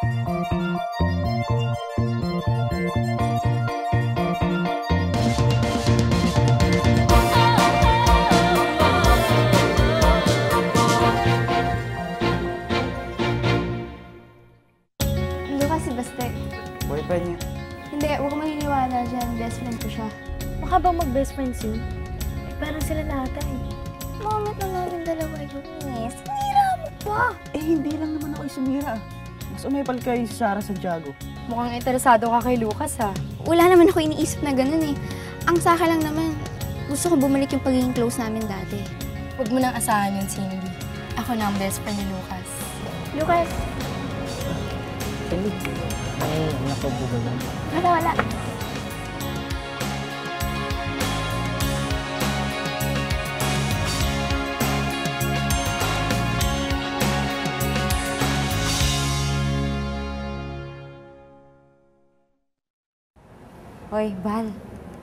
Lucas, si Baste. Boyfriend niya. Hindi, huwag maniniwala dyan. Best friend ko siya. Baka bang mag-best friends yun? Eh, parang sila lahat eh. Moment na namin dalawa yun eh. Sinira mo pa! Eh, hindi lang naman ako sumira. Mas umepal kay Sarah Santiago. Mukhang interesado ka kay Lucas ah. Wala naman ako iniisip na ganun eh. Ang sa akin lang naman, gusto ko bumalik yung pagiging close namin dati. Huwag mo nang asahan yun, Cindy. Ako na ang best friend ni Lucas. Lucas! Hindi. May napabuga lang. Wala. Hoy, Val.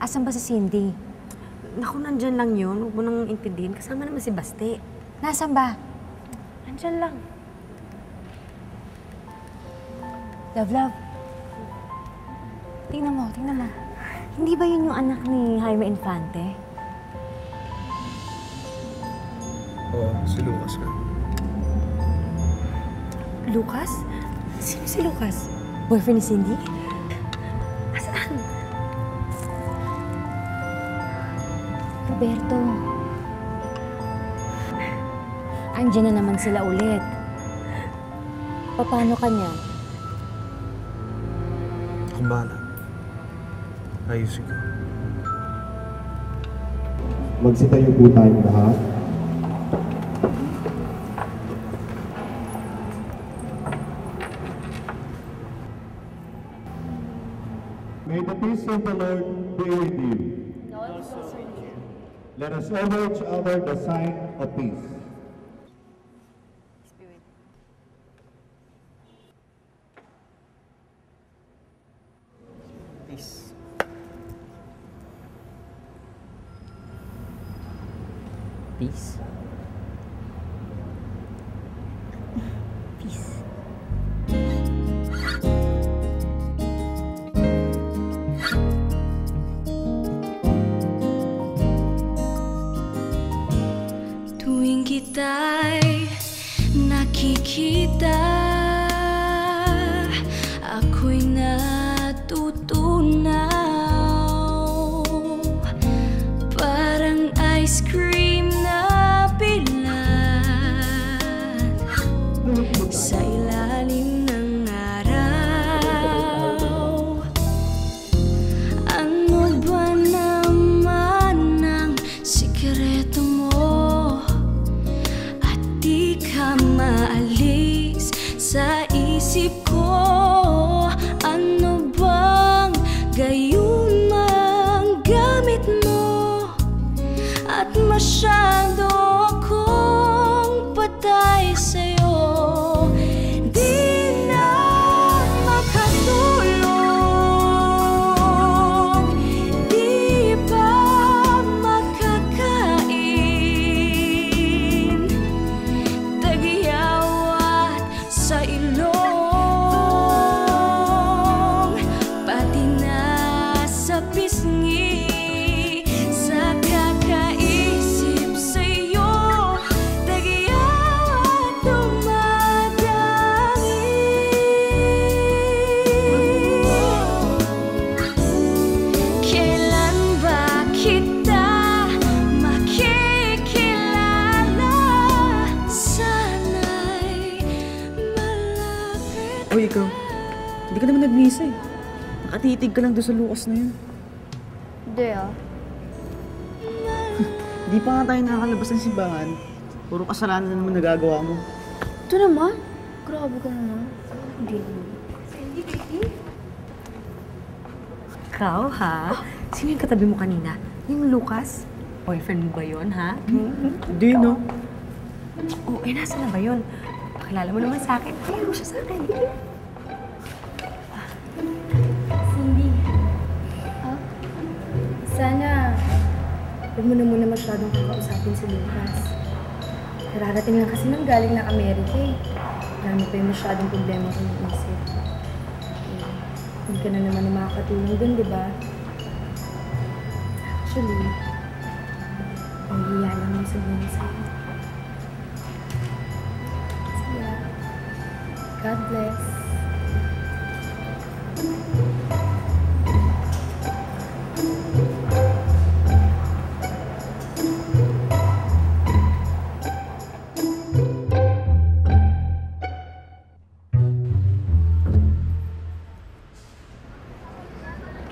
Asan ba si Cindy? Naku, nandyan lang yun. Huwag mo nang intindihin. Kasama naman si Baste. Nasaan ba? Nandyan lang. Love. Tingnan mo. Hindi ba yun yung anak ni Jaime Infante? Oo, si Lucas nga. Lucas? Sino si Lucas? Boyfriend ni Cindy? Asaan? Roberto. Andiyan na naman sila ulit. Paano ka niya? Kung bahala. Ayusin ko. Magsitayo po tayong lahat. May the peace of the Lord be with you. Let us offer each other the sign of peace. Peace. Peace? Peace. Tuwing kita'y nakikita, ako'y natutunaw. Parang ice cream na bilad sa ilalim ng araw. Ano ba naman ang sikreto mo? At di ka maalis sa isip ko. Ano bang gayumang gamit mo? At masyado akong patay sa'yo. Di na makatulog, di pa makakain, tagyawat sa ilong, pati na sa pisngi. Sa kakaisip sa'yo, tagyawat dumadangin. Kailan ba kita makikilala? Sana'y malapit. Hoy, ikaw. Hindi ka naman nag-misa eh. Nakatitig ka lang doon sa Lucas na yun. Hindi ah. Di pa nga tayo nakakalabas ng simbahan. Puro kasalanan na naman nagagawa mo. Ito naman? Grabe ka naman. Hindi naman. Ikaw, ha? Sino yung katabi mo kanina? Yung Lucas? Boyfriend mo ba yun, ha? Hindi, no? Oh, eh, nasa na ba yun? Pakilala mo naman sa akin. Pakilala mo siya sa akin. Cindy. Sana, huwag mo na muna masyadong kakausapin si Lucas. Kararating lang kasi nang galing ng Amerika eh. Marami pa yung masyadong problema kung iisip. Hindi ka na naman na makakatulong dun, di ba? Actually, ang hiya lang yung sabihin sa'yo. So yeah, God bless.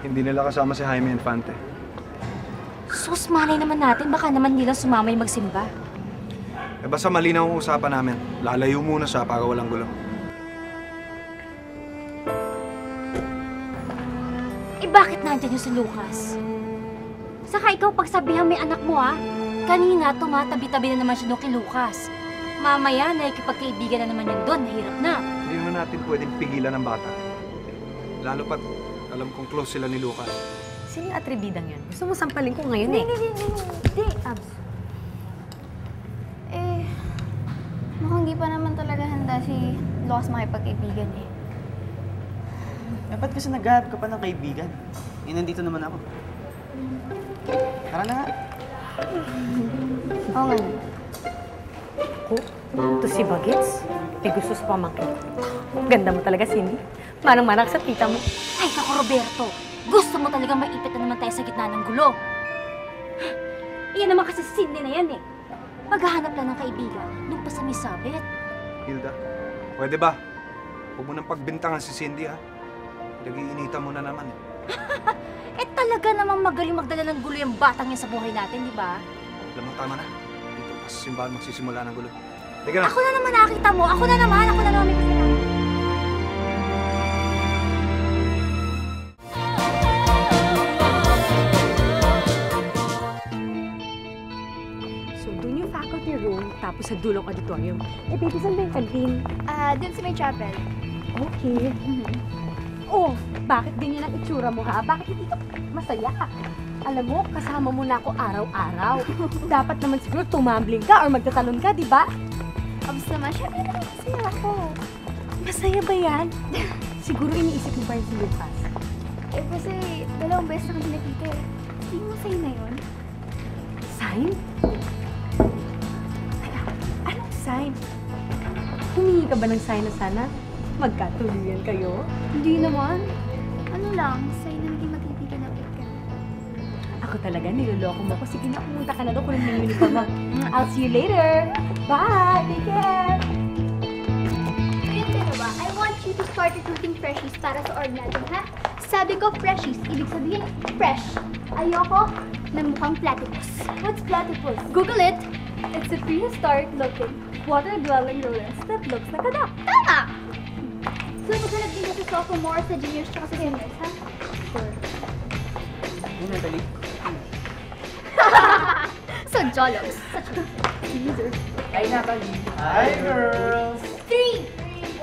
Hindi nila kasama si Jaime Infante. Sus, malay naman natin. Baka naman nila sumamay magsimba. Eh basta malinaw ang usapan namin. Lalayo muna siya para walang gulo. Eh bakit nandyan yung si Lucas? Saka ikaw pagsabihan may anak mo Kanina tumatabi-tabi na naman siya doon kay Lucas. Mamaya nakikipagkaibigan na naman yan doon. Nahirap na. Hindi naman natin pwedeng pigilan ng bata. Lalo pat alam kong close sila ni Lucas. Sino yung atribidang yan? Gusto mo sampalin ko ngayon Hindi, Abs. Mukhang di pa naman talaga handa si Lucas makipagkaibigan eh. Dapat kasi naghahanap ka pa ng kaibigan. Nandito naman ako. Tara na nga. Oo nga. Ito si Bagets. May gusto sa pamangkin. Ganda mo talaga, Cindy. Manang-manak sa tita mo. Ay, naku, Roberto. Gusto mo talagang maipit na naman tayo sa gitna ng gulo. Iyan naman kasi si Cindy na yan eh. Maghahanap lang ng kaibigan nung pa sa Misabet. Hilda, pwede ba? Huwag mo nang pagbintangan si Cindy, ha? Nag-iinitan mo na naman, eh. Talaga namang magaling magdala ng gulo yung batang yan sa buhay natin, di ba? Alam mo, tama na. Dito pa sa simbahan magsisimula ng gulo. Teka na. Ako na naman nakita mo. Ako na naman may kasalanan. So, dun yung faculty room, tapos sa dulong auditorium. Eh, baby, saan ba yung canteen? Dun sa may chapel. Okay. Oh, bakit ganyan ang itsura mo, ha? Bakit hindi ka masaya? Alam mo, kasama mo na ako araw-araw. Dapat naman siguro tumambling ka or magtatalon ka, di ba? Abs naman, syempre naman masaya ako. Masaya ba yan? Siguro iniisip mo pa rin si Lucas. Eh kasi 2 beses na kami nakita eh. Hindi mo masaya na yun? Sign? Anong sign? Humingi ka ba ng sign na sana magkatuluyan kayo? Hindi naman. Ano lang, sign na naging magkaibigan na ulit ka. Ako talaga, niloloko mo ko. Sige na, pumunta ka na doon kung nang uniform mo. I'll see you later. Bye! Take care! Ayun ka na ba? I want you to start recruiting freshies para sa org natin, ha? Sabi ko freshies, ibig sabihin fresh. Ayoko na mukhang platypus. What's platypus? Google it! It's a prehistoric looking, water-dwelling rodent that looks like a duck. Tama! So, maghanap din ka sa sophomore, sa juniors, tsaka sa seniors, ha? Sure. Natalie. So, Jolos. Such a loser. Hi, Natalie. Hi, girls. 3,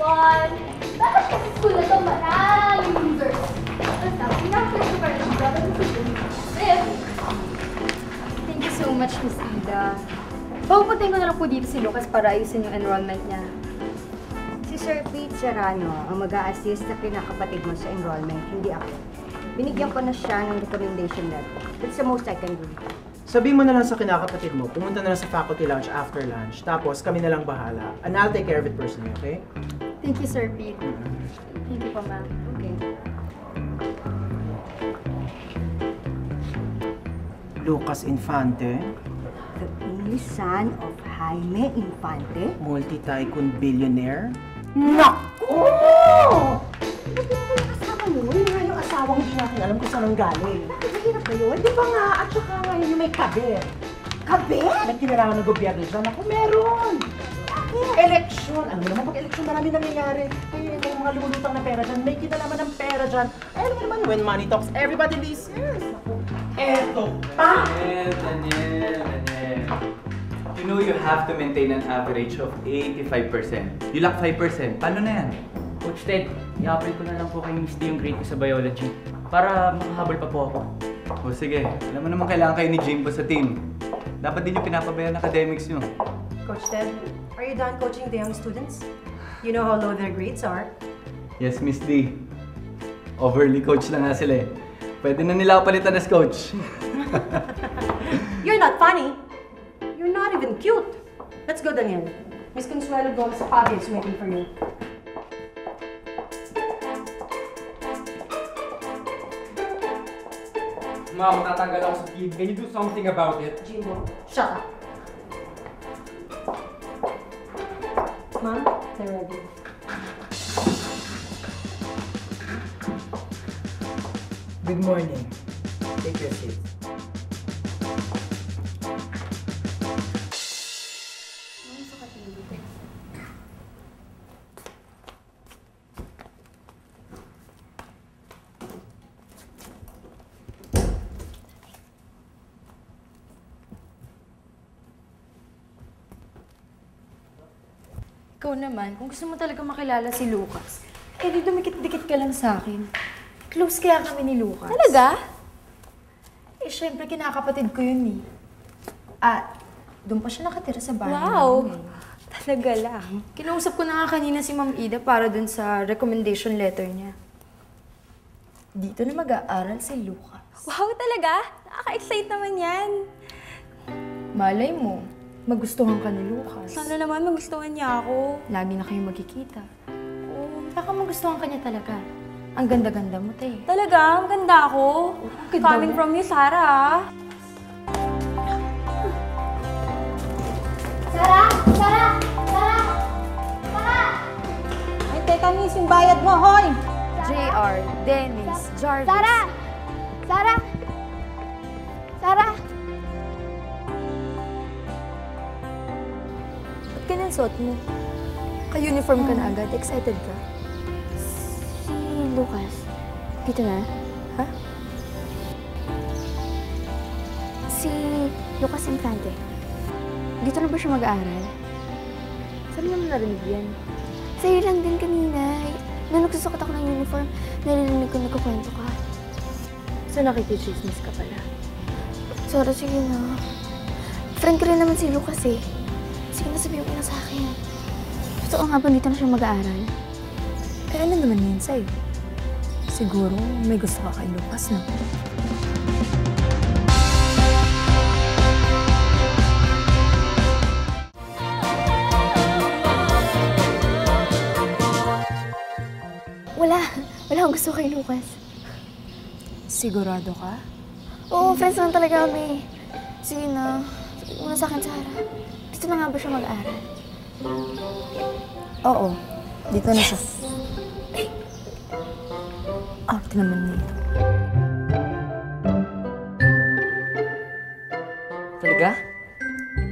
2, 1. Bakit kasi school na ito maraming losers? Basta, pinapos ko pa rin ang brother ko sa Thank you so much, Miss Ida. Papupuntahin ko na lang po dito si Lucas para ayusin yung enrollment niya. Si Sir Pete Serrano ang mag-a-assist sa kinakapatid mo sa enrollment, hindi ako. Binigyan ko na siya ng recommendation letter. That's the most I can do. Sabihin mo na lang sa kinakapatid mo, pumunta na lang sa faculty lounge after lunch, tapos kami na lang bahala. And I'll take care of it personally, okay? Thank you, Sir Pete. Thank you po, ma'am. Okay. Lucas Infante, The only son of Jaime Infante. multi-tycoon billionaire. Naku! Kasama mo, yun nga yung asawang hindi natin alam kung saan ang galing. Bakit mahirap ba yun? Di ba nga? At saka ngayon yung may kabit. Kabit? Nagkinailangan ng gobyerno dyan. Ako, meron! Eleksyon! Alam mo naman, pag eleksyon marami nangyayari. Kaya yung mga lumulutang na pera dyan, may kinalaman ng pera dyan. Ay, alam mo naman, when money talks, everybody listens. Ako, eto pa! Daniel. You know you have to maintain an average of 85%. You lack 5%. Paano na yan? Coach Ted, i-upload ko na lang po kay Miss D yung grade ko sa biology para makahabol pa po ako. O sige, alam mo naman kailangan kayo ni Jimbo sa team. Dapat din yung pinapabayaan ng academics nyo. Coach Ted, are you done coaching the young students? You know how low their grades are. Yes, Miss D. Overly coach na nga sila eh. Pwede na nila ako palitan as coach. You're not funny. You're not even cute. Let's go, Daniel. Miss Consuelo Gomez Pavia is waiting for you. Mom, tatanggal ako sa team. Can you do something about it? Jimbo, shut up. Mom, they're ready. Good morning. Take your seat. Ikaw naman, kung gusto mo talaga makilala si Lucas, eh di dumikit-dikit ka lang sa akin. Close kaya kami ni Lucas. Talaga? Eh, syempre, kinakapatid ko yun eh. At, doon pa siya nakatira sa bahay Wow! namin. Talaga lang. Kinausap ko na nga kanina si Ma'am Ida para dun sa recommendation letter niya. Dito na mag-aaral si Lucas. Wow, talaga? Nakaka-excite naman yan. Malay mo, magustuhan ka ni Lucas. Sana naman magustuhan niya ako. Lagi na kayong magkikita. Oo, baka magustuhan ka niya talaga. Ang ganda-ganda mo, te. Talaga? Ang ganda ako. Ganda Coming mo. from you, Sarah. Sarah! Sarah! Sarah! Sarah! Ay, teka, miss, yung bayad mo, hoy! JR, Dennis, Jarvis. Sarah! Sarah! Sarah! Ba't ganyan suot mo? Ka-uniform ka na agad. Excited ka? Si Lucas. Dito na? Ha? Si Lucas Infante. Dito na ba siya mag-aaral? Saan mo narinig yan? Sa'yo lang din kanina. Nung nagsusukot ako ng uniform, narinig ko nagkukwento ka. So nakikichismis ka pala? Sorry, sige na. Friend ko rin naman si Lucas eh. Sige na, sabihin mo na sa akin. Totoo nga ba dito na siya mag-aaral? Eh, ano naman yun sa'yo? Siguro may gusto ka kay Lucas, no? Wala akong gusto kay Lucas. Sigurado ka? Oo, friends naman talaga kami. Sige na. Sabihin mo na sa akin, Sarah. Dito na nga ba siya mag-aaral? Oo. Dito na siya. Arte naman niya. Talaga?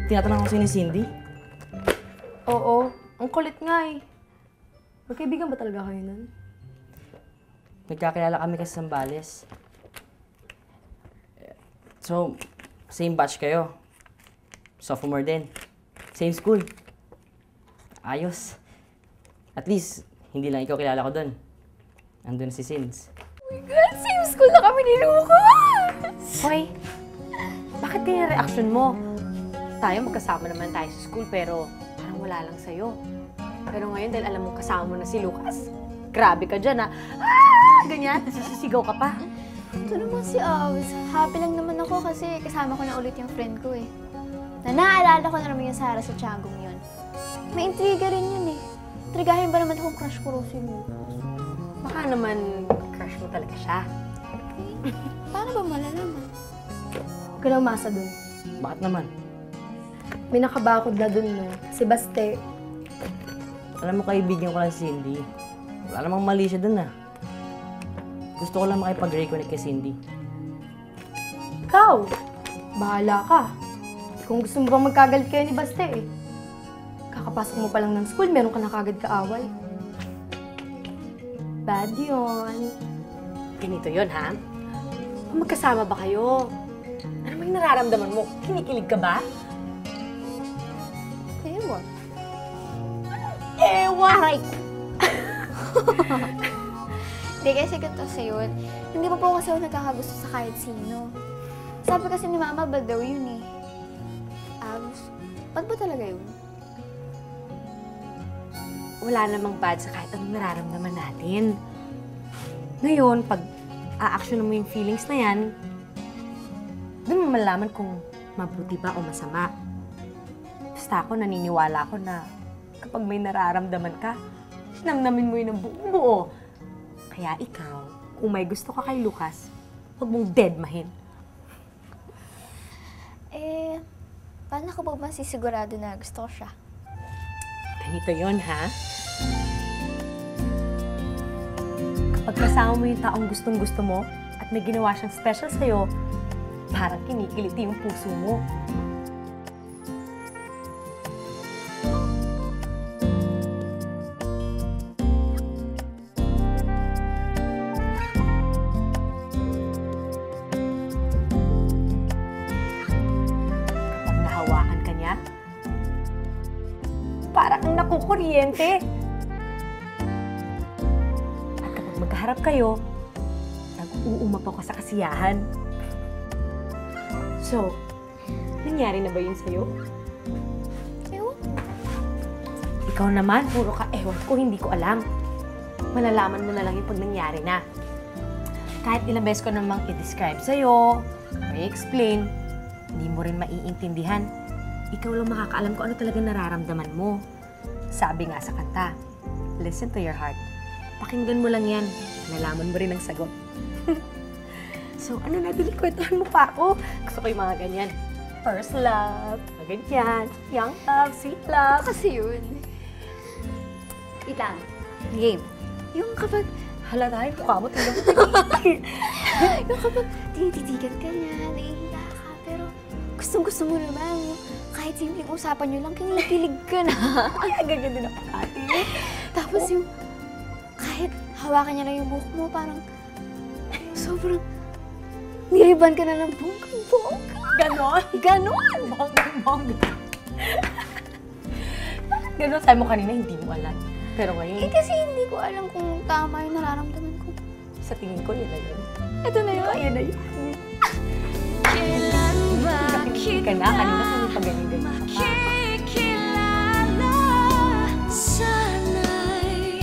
Tinatanong ko sa'yo ni Cindy? Oo. Ang kulit nga eh. Magkaibigan ba talaga kayo nun? Nagkakilala kami kasi sa Zambales. So, same batch kayo. Sophomore din. Same school. Ayos. At least, hindi lang ikaw kilala ko doon. Andun si Sins. Oh my God! Same school na kami ni Lucas! Hoy, bakit ganyan reaction mo? Tayo, magkasama naman tayo sa school, pero parang wala lang sa'yo. Pero ngayon, dahil alam mo kasama mo na si Lucas, grabe ka dyan, ha? Ah! Ganyan, sisigaw ka pa. Ito naman si Oz. Happy lang naman ako kasi kasama ko na ulit yung friend ko eh. Naaalala ko na naman yung Sarah sa Tiangong yun. May intriga rin yun eh. Trigahin ba naman akong crush ko si Lucas? Baka naman crush mo talaga siya. Paano ba malalaman? Huwag ka lang umasa dun. Bakit naman? May nakabakod na dun, no? Si Baste. Alam mo, kaibigan ko lang si Cindy. Wala namang mali siya dun, ah. Gusto ko lang makipag-reconnect kay Cindy. Ikaw, bahala ka. Kung gusto mo bang magkagalit kayo ni Baste eh. Kakapasok mo pa lang ng school, meron ka na kagad kaaway. Bad yun. Ganito yun, ha? Magkasama ba kayo? Ano may nararamdaman mo? Kinikilig ka ba? Ewan. Ewan! Aray! Hindi, kasi ganito sa yun. Hindi pa po kasi ako nagkakagusto sa kahit sino. Sabi kasi ni Mama, bad daw yun eh. Bad ba talaga yun? wala namang bad sa kahit anong nararamdaman natin. Ngayon, pag a-actionan mo yung feelings na yan, doon mo malalaman kung mabuti ba o masama. Basta ako, naniniwala ko na kapag may nararamdaman ka, namnamin mo yun ng buong buo. Kaya ikaw, kung may gusto ka kay Lucas, huwag mong deadmahin. Paano ko ba masisigurado na gusto ko siya? Ganito yon ha? Kapag kasama mo yung taong gustong-gusto mo at may ginawa siyang special sa'yo, parang kinikiliti yung puso mo. Kapag nahawakan ka niya, parang ang nakukuryente. At kapag magkaharap kayo, nag-uumapaw ka sa kasiyahan. So, nangyari na ba yun sa'yo? Ewan. Ikaw naman, puro ka ewan ko, hindi ko alam. Malalaman mo na lang yung pag nangyari na. Kahit ilang beses ko namang i-describe sa'yo, i-explain, hindi mo rin maiintindihan. Ikaw lang makakaalam kung ano talaga nararamdaman mo. Sabi nga sa kanta, listen to your heart. Pakinggan mo lang yan, nalaman mo rin ang sagot. So, ano na, kwentuhan mo pa ako. Gusto ko yung mga ganyan. First love, mga ganyan, young love, sweet love. Ano kasi yun? Itang, game. Yung kapag... Hala tayo, mukha mo tulong. Yung kapag tinititigan ka niya, naiiyak ka, pero gustong-gusto mo naman. Kahit simpleng usapan niyo lang, kinikilig ka na. Ay, ganyan din ako, ate. Tapos yung kahit hawakan niya lang yung buhok mo, parang sobrang niriban ka na ng bonggang-bongga. Ganon? Ganon! Bonggang-bongga. Ganon, sabi mo kanina, hindi mo alam. Pero ngayon... kasi hindi ko alam kung tama yung nararamdaman ko. Sa tingin ko, yun na yun. Ito na yun. Ayan na yun. Kailan ba kita Kanina kami pa ganyan-ganyan ka pa. makikilala? Sana'y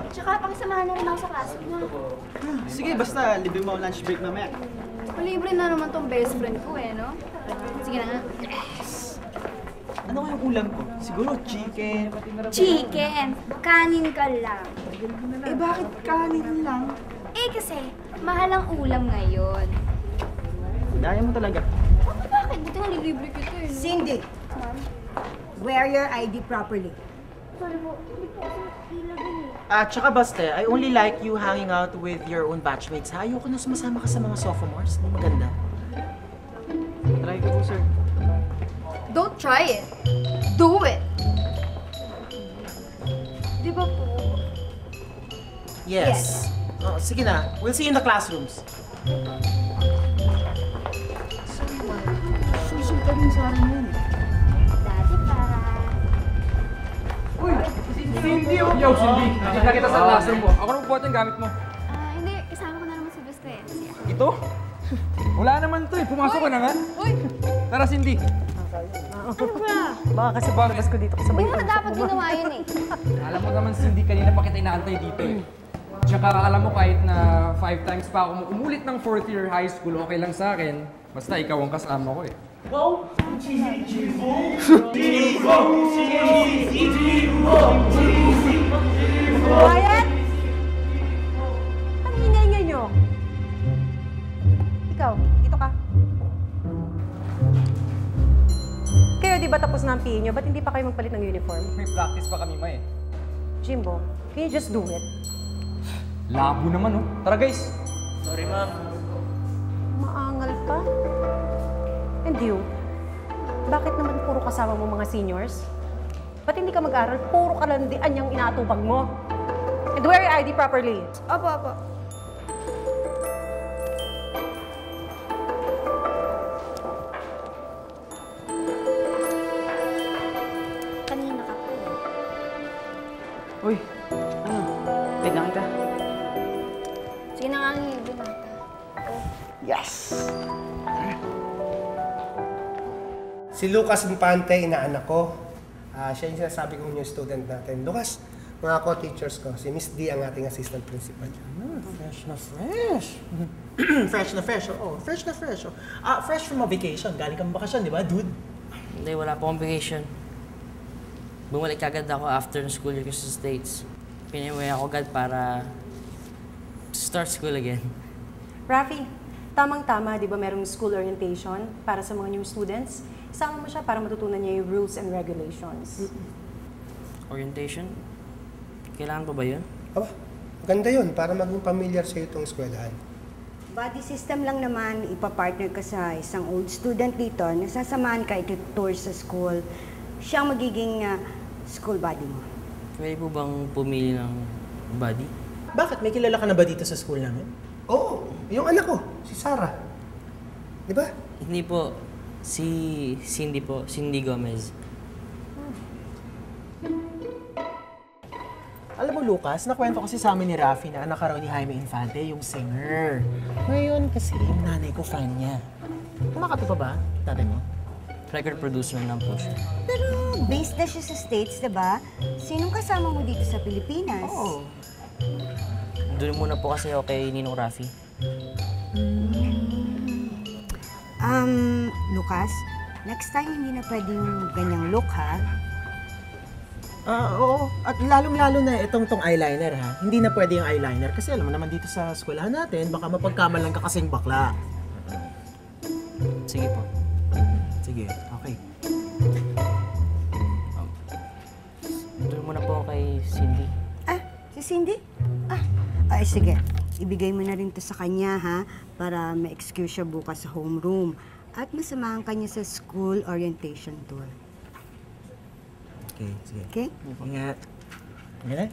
Tsaka pangsamahan na rin ako sa class mo. Sige, basta libre mo ang lunch break mamaya. Libre na naman tong best friend ko no? Sige na nga. Ano kayong ulam ko? Siguro chicken. Chicken! Kanin ka lang. Bakit kanin lang? Kasi mahal ang ulam ngayon. Daya mo talaga. Bakit? Buti nga nilibre kita Cindy, wear your ID properly. Sorry po, hindi po ako ilagay Tsaka basta, I only like you hanging out with your own batchmates, ha? Ayoko na sumasama ka sa mga sophomores. Hindi maganda. Try ko po, sir. Don't try it. Do it. Di ba po? Yes. Oh, sige na. We'll see you in the classrooms. Susunod din sa akin yun. Dati para... Uy! Cindy! Yo, Cindy! Nakita kita sa classroom ko. Ako nang buhat yung gamit mo. Hindi. Kasama ko na naman si Beste. Ito? Wala naman to eh. Pumasok ka na nga. Uy! Tara, Cindy. Ano ba? Baka kasi paglabas ko dito kasabay Hindi mo na dapat ginawa yun Alam mo naman, Cindy, kanina pa kita inaantay dito eh. Tsaka alam mo, kahit na 5 times pa ako umulit ng 4th year high school, okay lang sa akin. Basta ikaw ang kasama ko eh. Wow! Quiet! Ano ingay-ingay nyo? Ikaw, dito ka. Kayo, di ba tapos na ang PE nyo? Ba't hindi pa kayo magpalit ng uniform? May practice pa kami, ma eh. Jimbo, can you just do it? Labo naman, oh. Tara, guys. Sorry, ma'am. Maangal pa. And you? Bakit naman puro kasama mo mga seniors? Ba't hindi ka mag-aral? Puro kalandian yung inaatupag mo. And wear your ID properly. Opo, opo. Kanina ka po. Uy, ano? Tignan kita. Sige na nga, libre na. Yes! Si Lucas Infante, inaanak ko. Siya yung sinasabi kong new student natin. Lucas, mga co-teachers ko, si Miss D ang ating assistant principal. Fresh na fresh. Fresh na fresh, oo. Fresh na fresh. Oh. Fresh from a vacation. Galing kang bakasyon, di ba, dude? Hindi, wala po akong vacation. Bumalik agad ako after ng school year ko sa States. Piniuwi ako agad para start school again. Rafi, tamang-tama, di ba merong school orientation para sa mga new students? Isama mo siya para matutunan niya yung rules and regulations. Orientation? Kailangan pa ba yun? Aba, maganda yun para maging familiar sa itong eskwelahan. Body system lang naman, ipapartner ka sa isang old student dito, nasasamahan ka ito-tour sa school. Siya ang magiging school buddy mo. Pwede po bang pumili ng buddy? Bakit? May kilala ka na ba dito sa school namin? Oo, yung anak ko, si Sarah. Di ba? Hindi po. Si Cindy po. Cindy Gomez. Alam mo, Lucas, nakwento kasi sa amin ni Rafi na anak ka raw ni Jaime Infante, yung singer. Ngayon kasi yung nanay ko fan niya. Kumakati pa ba, tatay mo? Record producer lang po siya. Pero based na siya sa States, diba? Sinong kasama mo dito sa Pilipinas? Oo. Doon muna po kasi ako kay Ninong Rafi. Lucas, next time hindi na pwede yung ganyang look, ha? Oo. At lalong-lalo na itong eyeliner, ha? Hindi na pwede yung eyeliner kasi alam mo naman dito sa eskwelahan natin, baka mapagkamalan ka kasing bakla. Sige po. Sige, okay. Doon muna po ako kay Cindy. Si Cindy? Ay, sige. Ibigay mo na rin to sa kanya, ha? Para ma-excuse siya bukas sa homeroom. At masamahan ka niya sa school orientation tour. Okay, sige. Okay? Ingat. Ingat.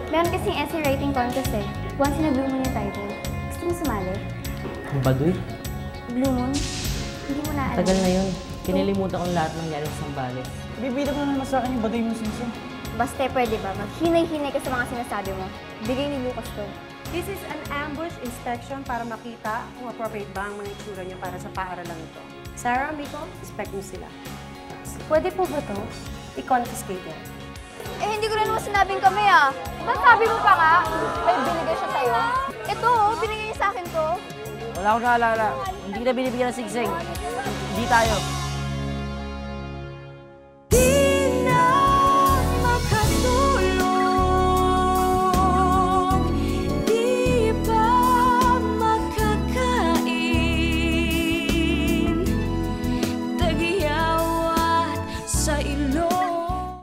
Meron kasing essay writing contest eh. Once na Blue Moon yung title. Gusto mo sumali? Ang baduy? Blue Moon? Hindi mo na alam. Tagal na yun. Kinilimutan ko lahat ng nangyari sa Sambales. Bibida mo naman sa akin yung baduy mo sinsin. Basta pwede ba? Maghinay-hinay ka sa mga sinasabi mo. Bigay ni Lucas to. This is an ambush inspection para makita kung appropriate ba ang mga itsura niya para sa paaralan ito. Sarah, Miko, inspect mo sila. Pwede po ba ito? I-confiscate yan. Eh, hindi ko rin naman sinabing kami ah. Ba't sabi mo pa nga? May binigay siya sa'yo. Ito oh, binigay niya sa akin to. Wala akong naalala. Hindi kita binibigyan ng sigsing. Hindi tayo.